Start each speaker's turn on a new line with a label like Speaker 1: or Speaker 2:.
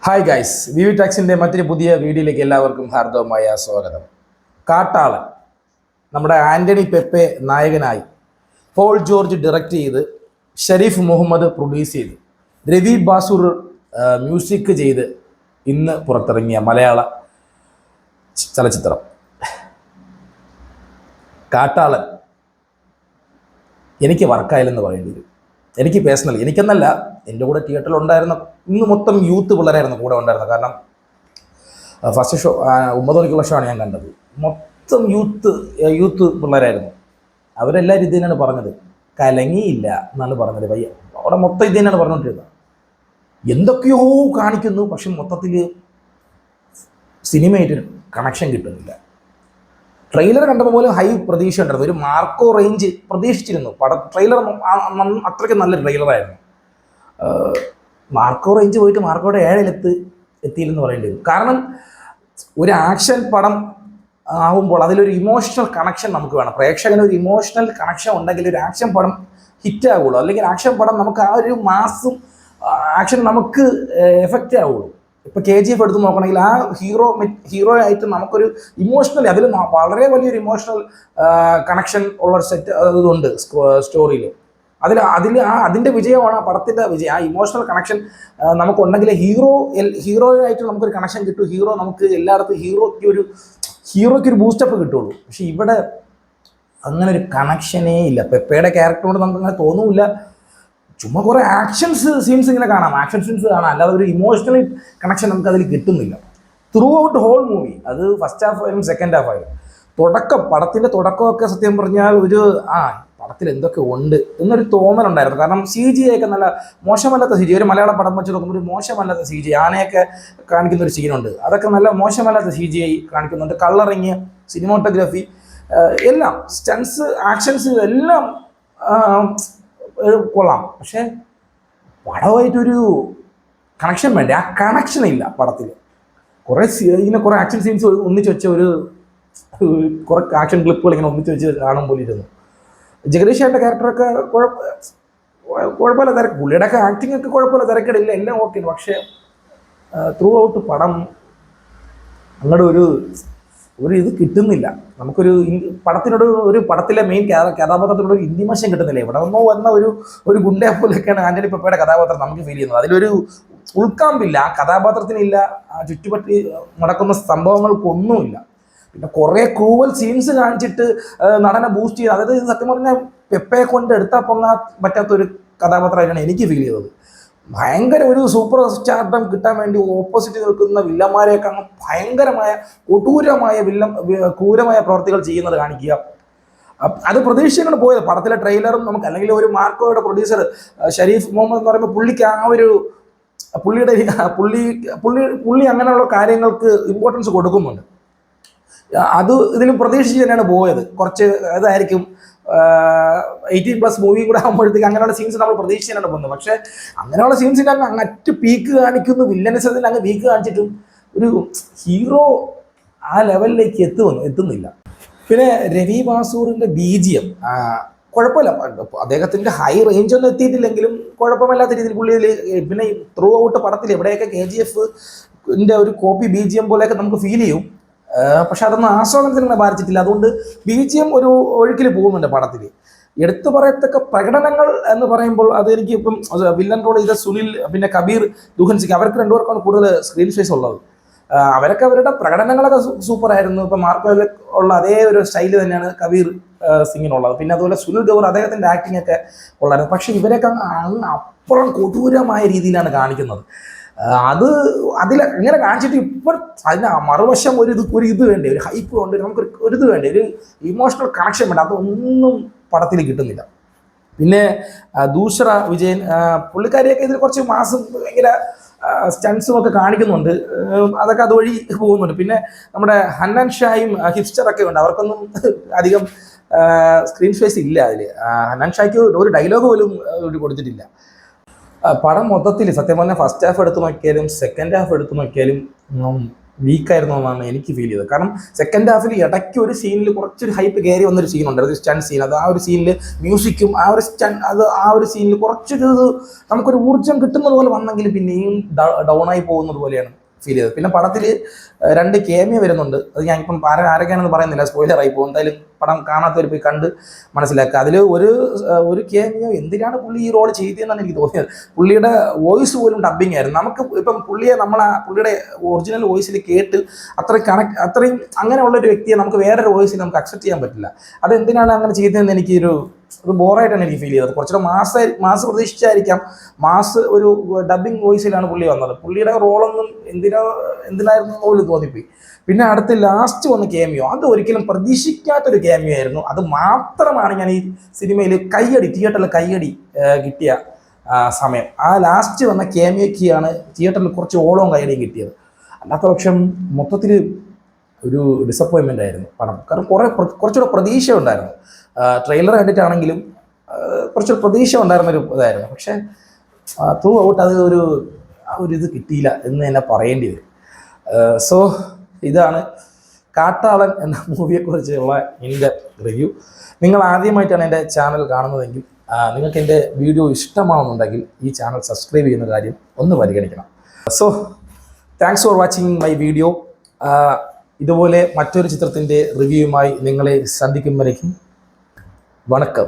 Speaker 1: Hi guys, V V ടാക്സിൻ്റെ മറ്റൊരു പുതിയ വീഡിയോയിലേക്ക് എല്ലാവർക്കും ഹാർദവമായ സ്വാഗതം. കാട്ടാളൻ, നമ്മുടെ ആൻ്റണി പെപ്പെ നായകനായി, പോൾ ജോർജ് ഡയറക്റ്റ് ചെയ്ത്, ഷരീഫ് മുഹമ്മദ് പ്രൊഡ്യൂസ് ചെയ്ത്, രവി ബാസൂർ മ്യൂസിക് ചെയ്ത് ഇന്ന് പുറത്തിറങ്ങിയ മലയാള ചലച്ചിത്രം കാട്ടാളൻ എനിക്ക് വർക്കായില്ലെന്ന് പറയേണ്ടി വരും. എനിക്ക് പേഴ്സണലി, എനിക്കെന്നല്ല, എൻ്റെ കൂടെ തിയേറ്ററിൽ ഉണ്ടായിരുന്ന ഇന്ന് മൊത്തം യൂത്ത് പിള്ളേരായിരുന്നു കൂടെ ഉണ്ടായിരുന്നത്. കാരണം ഫസ്റ്റ് ഷോ 9 മണിക്കുള്ള ഷോ ആണ് ഞാൻ കണ്ടത്. മൊത്തം യൂത്ത് പിള്ളേരായിരുന്നു. അവരെല്ലാവരും ഇത് തന്നെയാണ് പറഞ്ഞത്, കലങ്ങിയില്ല എന്നാണ് പറഞ്ഞത്. പയ്യ അവിടെ മൊത്തം ഇത് തന്നെയാണ് പറഞ്ഞുകൊണ്ടിരുന്നത്. എന്തൊക്കെയോ കാണിക്കുന്നു, പക്ഷെ മൊത്തത്തിൽ സിനിമയായിട്ട് കണക്ഷൻ കിട്ടുന്നില്ല. ട്രെയിലർ കണ്ടപ്പോൾ പോലും ഹൈ പ്രതീക്ഷ ഉണ്ടായിരുന്നു. ഒരു മാർക്കോ റേഞ്ച് പ്രതീക്ഷിച്ചിരുന്നു. ട്രെയിലർ അത്രയ്ക്ക് നല്ല ട്രെയിലറായിരുന്നു. മാർക്കോ റേഞ്ച് പോയിട്ട് മാർക്കോയുടെ 7 എത്തിയില്ലെന്ന് പറയേണ്ടി വരും. കാരണം ഒരു ആക്ഷൻ പടം ആവുമ്പോൾ അതിലൊരു ഇമോഷണൽ കണക്ഷൻ നമുക്ക് വേണം. പ്രേക്ഷകന് ഒരു ഇമോഷണൽ കണക്ഷൻ ഉണ്ടെങ്കിൽ ഒരു ആക്ഷൻ പടം ഹിറ്റ് ആവുള്ളൂ. അല്ലെങ്കിൽ ആക്ഷൻ പടം നമുക്ക് ആ ഒരു മാസും ആക്ഷൻ നമുക്ക് എഫക്റ്റ് ആവുള്ളൂ. ഇപ്പോൾ KGF എടുത്ത് നോക്കണമെങ്കിൽ ആ ഹീറോ ആയിട്ട് നമുക്കൊരു ഇമോഷണലി അതിൽ വളരെ വലിയൊരു ഇമോഷണൽ കണക്ഷൻ ഉള്ളൊരു സെറ്റ് ഇതുണ്ട് സ്റ്റോറിയിൽ. അതിൻ്റെ വിജയമാണ് ആ പടത്തിൻ്റെ വിജയം. ആ ഇമോഷണൽ കണക്ഷൻ നമുക്കുണ്ടെങ്കിൽ ഹീറോയായിട്ട് നമുക്കൊരു കണക്ഷൻ കിട്ടും. നമുക്ക് എല്ലായിടത്തും ഹീറോയ്ക്ക് ഒരു ബൂസ്റ്റപ്പ് കിട്ടുള്ളൂ. പക്ഷെ ഇവിടെ അങ്ങനെ ഒരു കണക്ഷനേ ഇല്ല. പെപ്പയുടെ ക്യാരക്ടറോട് നമുക്കങ്ങനെ തോന്നുന്നില്ല. ചുമ്മാ കുറേ സീൻസ് ഇങ്ങനെ കാണാം, ആക്ഷൻ സീൻസ് കാണാം, അല്ലാതെ ഒരു ഇമോഷണൽ കണക്ഷൻ നമുക്ക് അതിൽ കിട്ടുന്നില്ല. ത്രൂ ഔട്ട് ഹോൾ മൂവി, അത് ഫസ്റ്റ് ഹാഫ് ആയാലും സെക്കൻഡ് ഹാഫ് ആയാലും പടത്തിൻ്റെ തുടക്കമൊക്കെ സത്യം പറഞ്ഞാൽ പടത്തിൽ എന്തൊക്കെ ഉണ്ട് എന്നൊരു തോന്നലുണ്ടായിരുന്നു. കാരണം CGI ഒക്കെ നല്ല മോശമല്ലാത്ത CGI, ഒരു മലയാള പടം വെച്ച് നോക്കുമ്പോൾ ഒരു മോശമല്ലാത്ത CGI, ആനയൊക്കെ കാണിക്കുന്ന ഒരു സീനുണ്ട്, അതൊക്കെ നല്ല മോശമല്ലാത്ത CGI കാണിക്കുന്നുണ്ട്. കളറിങ്, സിനിമാറ്റോഗ്രാഫി എല്ലാം, സ്റ്റൺസ്, ആക്ഷൻസ് എല്ലാം കൊള്ളാം. പക്ഷേ പടമായിട്ടൊരു കണക്ഷൻ വേണ്ടേ, ആ കണക്ഷൻ ഇല്ല പടത്തിൽ. കുറേ ആക്ഷൻ സീൻസ് ഒന്നിച്ച് വെച്ച കുറേ ആക്ഷൻ ക്ലിപ്പുകൾ ഇങ്ങനെ ഒന്നിച്ച് വെച്ച് കാണാൻ പോലെ ഇരുന്നു. ജഗദീഷേട്ടൻ്റെ ക്യാരക്ടറൊക്കെ കുഴപ്പമില്ല, പുള്ളിയുടെ ഒക്കെ ആക്ടിങ് ഒക്കെ കുഴപ്പമില്ല, തിരക്കിടില്ല, എല്ലാം ഓക്കെ. പക്ഷേ ത്രൂ ഔട്ട് പടം അങ്ങോട്ട് ഒരു ഇത് കിട്ടുന്നില്ല. നമുക്കൊരു പടത്തിലെ മെയിൻ കഥാപാത്രത്തിനോട് ഒരു ഇന്റിമേഷൻ കിട്ടുന്നില്ല. ഇവിടെ വന്ന ഒരു ഗുണ്ടയെ പോലെയൊക്കെയാണ് ആൻ്റണി പെപ്പയുടെ കഥാപാത്രം നമുക്ക് ഫീൽ ചെയ്യുന്നത്. അതിലൊരു ഉൾക്കാമ്പില്ല, ആ കഥാപാത്രത്തിനില്ല, ആ ചുറ്റുപറ്റി നടക്കുന്ന സംഭവങ്ങൾക്കൊന്നുമില്ല. പിന്നെ കുറേ ക്രൂവൽ സീൻസ് കാണിച്ചിട്ട് നടനെ ബൂസ്റ്റ് ചെയ്ത്, അതായത് സത്യം പറഞ്ഞാൽ പെപ്പയെ കൊണ്ട് എടുത്താൽ പൊങ്ങാൻ പറ്റാത്തൊരു കഥാപാത്രമായിട്ടാണ് എനിക്ക് ഫീൽ ചെയ്തത്. ഭയങ്കര ഒരു സൂപ്പർ സ്റ്റാർഡം കിട്ടാൻ വേണ്ടി ഓപ്പോസിറ്റ് നിൽക്കുന്ന വില്ലന്മാരെയൊക്കെ അങ്ങ് ഭയങ്കരമായ ക്രൂരമായ പ്രവർത്തികൾ ചെയ്യുന്നത് കാണിക്കുക. അത് പ്രതീക്ഷിച്ചാണ് പോയത്. പടത്തിലെ ട്രെയിലറും നമുക്ക്, അല്ലെങ്കിൽ ഒരു മാർക്കോയുടെ പ്രൊഡ്യൂസർ ഷരീഫ് മുഹമ്മദ് എന്ന് പറയുമ്പോൾ പുള്ളിക്ക് ആ ഒരു പുള്ളി അങ്ങനെയുള്ള കാര്യങ്ങൾക്ക് ഇമ്പോർട്ടൻസ് കൊടുക്കുന്നുണ്ട്. അത് ഇതിലും പ്രതീക്ഷിച്ച് തന്നെയാണ് പോയത്. കുറച്ച് ഇതായിരിക്കും 18+ മൂവിയും കൂടെ ആകുമ്പോഴത്തേക്ക് അങ്ങനെയുള്ള സീൻസ് നമ്മൾ പ്രതീക്ഷിച്ചാണ് പോകുന്നത്. പക്ഷേ അങ്ങനെയുള്ള സീൻസിൻ്റെ അങ്ങ് പീക്ക് കാണിക്കുന്നു, വില്ലനസത്തിൽ അങ്ങ് പീക്ക് കാണിച്ചിട്ടും ഒരു ഹീറോ ആ ലെവലിലേക്ക് എത്തുന്നില്ല. പിന്നെ രവി ബാസൂറിൻ്റെ BGM കുഴപ്പമില്ല. അദ്ദേഹത്തിൻ്റെ ഹൈ റേഞ്ചൊന്നും എത്തിയിട്ടില്ലെങ്കിലും കുഴപ്പമില്ലാത്ത രീതിയിൽ പുള്ളിയിൽ. പിന്നെ ത്രൂ ഔട്ട് പടത്തിൽ എവിടെയൊക്കെ KGFൻ്റെ ഒരു കോപ്പി BGM പോലെയൊക്കെ നമുക്ക് ഫീൽ ചെയ്യും. പക്ഷെ അതൊന്നും ആസ്വാദനത്തിന് ഇങ്ങനെ ബാധിച്ചിട്ടില്ല. അതുകൊണ്ട് BGM ഒരു ഒഴുക്കിൽ പോകുന്നുണ്ട് പടത്തിൽ. എടുത്തു പറയത്തക്ക പ്രകടനങ്ങൾ എന്ന് പറയുമ്പോൾ അത് എനിക്ക് ഇപ്പം വില്ലൻ റോൾ ചെയ്ത സുനിൽ, പിന്നെ കബീർ ദുഹൻസിക്ക്, അവർക്ക് രണ്ടുപേർക്കാണ് കൂടുതൽ സ്ക്രീൻ സ്പേസ് ഉള്ളത്. അവരൊക്കെ അവരുടെ പ്രകടനങ്ങളൊക്കെ സൂപ്പറായിരുന്നു. ഇപ്പം മാർക്കോയിൽ ഉള്ള അതേ ഒരു സ്റ്റൈല് തന്നെയാണ് കബീർ സിംഗിനുള്ളത്. പിന്നെ അതുപോലെ സുനിൽ ഗൗർ, അദ്ദേഹത്തിൻ്റെ ആക്ടിങ് ഒക്കെ ഉള്ളായിരുന്നു. പക്ഷെ ഇവരൊക്കെ അപ്പുറം കൊടൂരമായ രീതിയിലാണ് കാണിക്കുന്നത്. ഇങ്ങനെ കാണിച്ചിട്ട് ഇപ്പോൾ അതിന് മറുവശം ഒരു ഇത് വേണ്ടേ, ഒരു ഹൈപ്പ് കൊണ്ട് നമുക്കൊരു ഇത് വേണ്ടേ, ഒരു ഇമോഷണൽ കണക്ഷൻ വേണ്ട. അതൊന്നും പടത്തിൽ കിട്ടുന്നില്ല. പിന്നെ ദൂഷറ വിജയൻ, പുള്ളിക്കാരിയൊക്കെ ഇതിൽ കുറച്ച് മാസം ഭയങ്കര സ്റ്റൺസും ഒക്കെ കാണിക്കുന്നുണ്ട്. അതൊക്കെ അതുവഴി പോകുന്നുണ്ട്. പിന്നെ നമ്മുടെ ഹന്നാൻ ഷായും ഹിപ്സ്റ്ററൊക്കെ ഉണ്ട്. അവർക്കൊന്നും അധികം സ്ക്രീൻ സ്പേസ് ഇല്ല അതിൽ. ഹന്നാൻ ഷായ്ക്ക് ഒരു ഡയലോഗ് പോലും കൊടുത്തിട്ടില്ല. പടം മൊത്തത്തിൽ സത്യം പറഞ്ഞാൽ ഫസ്റ്റ് ഹാഫ് എടുത്ത് നോക്കിയാലും സെക്കൻഡ് ഹാഫ് എടുത്ത് നോക്കിയാലും വീക്കായിരുന്നു എന്നാണ് എനിക്ക് ഫീൽ ചെയ്തത്. കാരണം സെക്കൻഡ് ഹാഫിൽ ഇടയ്ക്ക് ഒരു സീനിൽ കുറച്ചൊരു ഹൈപ്പ് കയറി വന്നൊരു സീനുണ്ട്, ഒരു സ്റ്റൺ സീൻ. അത് ആ ഒരു സീനിൽ മ്യൂസിക്കും ആ ഒരു സീനിൽ കുറച്ചൊരു നമുക്കൊരു ഊർജ്ജം കിട്ടുന്നത് പോലെ വന്നെങ്കിലും പിന്നെയും ഡൗണായി പോകുന്നത് പോലെയാണ് ഫീൽ ചെയ്തത്. പിന്നെ പടത്തിൽ 2 കേമിയ വരുന്നുണ്ട്. അത് ഞാനിപ്പം ആരൊക്കെയാണെന്ന് പറയുന്നില്ല, സ്പോയിലറായി പോകും. എന്തായാലും പടം കാണാത്തവർ പോയി കണ്ട് മനസ്സിലാക്കുക. അതിൽ ഒരു കേമിയോ എന്തിനാണ് പുള്ളി ഈ റോൾ ചെയ്തതെന്നാണ് എനിക്ക് തോന്നിയത്. പുള്ളിയുടെ വോയിസ് പോലും ഡബ്ബിങ് ആയിരുന്നു. നമുക്ക് ഇപ്പം പുള്ളിയെ പുള്ളിയുടെ ഒറിജിനൽ വോയിസിൽ കേട്ട് അത്രയും അങ്ങനെയുള്ളൊരു വ്യക്തിയെ നമുക്ക് വേറൊരു വോയിസിൽ നമുക്ക് അക്സെപ്റ്റ് ചെയ്യാൻ പറ്റില്ല. അതെന്തിനാണ് അങ്ങനെ ചെയ്തതെന്ന് എനിക്കൊരു ബോറായിട്ടാണ് എനിക്ക് ഫീൽ ചെയ്തത്. കുറച്ചുകൂടെ മാസ് പ്രതീക്ഷിച്ചായിരിക്കാം. ഒരു ഡബ്ബിങ് വോയിസിലാണ് പുള്ളി വന്നത്. പുള്ളിയുടെ റോളൊന്നും എന്തിനായിരുന്നു പോലും തോന്നിപ്പോയി. പിന്നെ അടുത്ത് ലാസ്റ്റ് വന്ന ക്യാമിയോ, അത് ഒരിക്കലും പ്രതീക്ഷിക്കാത്തൊരു ക്യാമിയോ ആയിരുന്നു. അത് മാത്രമാണ് ഞാൻ ഈ സിനിമയിൽ തിയേറ്ററിൽ കയ്യടി കിട്ടിയ സമയം. ആ ലാസ്റ്റ് വന്ന ക്യാമിയോക്കാണ് തിയേറ്ററിൽ കുറച്ച് ഓളവും കയ്യടിയും കിട്ടിയത്. അല്ലാത്ത പക്ഷം മൊത്തത്തിൽ ഒരു ഡിസപ്പോയിൻമെൻ്റ് ആയിരുന്നു പടം. കാരണം കുറച്ചുകൂടെ പ്രതീക്ഷ ഉണ്ടായിരുന്നു. ട്രെയിലർ കണ്ടിട്ടാണെങ്കിലും കുറച്ചൊരു പ്രതീക്ഷ ഉണ്ടായിരുന്നൊരു ഇതായിരുന്നു. പക്ഷേ ത്രൂ ഔട്ട് അത് ഒരു ഇത് കിട്ടിയില്ല എന്ന് തന്നെ പറയേണ്ടി വരും. സോ ഇതാണ് കാട്ടാളൻ എന്ന മൂവിയെക്കുറിച്ചുള്ള എൻ്റെ റിവ്യൂ. നിങ്ങൾ ആദ്യമായിട്ടാണ് എൻ്റെ ചാനൽ കാണുന്നതെങ്കിൽ നിങ്ങൾക്ക് എൻ്റെ വീഡിയോ ഇഷ്ടമാവുന്നുണ്ടെങ്കിൽ ഈ ചാനൽ സബ്സ്ക്രൈബ് ചെയ്യുന്ന കാര്യം ഒന്ന് പരിഗണിക്കണം. So thanks for watching my video. ഇതുപോലെ മറ്റൊരു ചിത്രത്തിൻ്റെ റിവ്യൂവുമായി നിങ്ങളെ സന്ധിക്കുമ്പോഴേക്കും വണക്കം.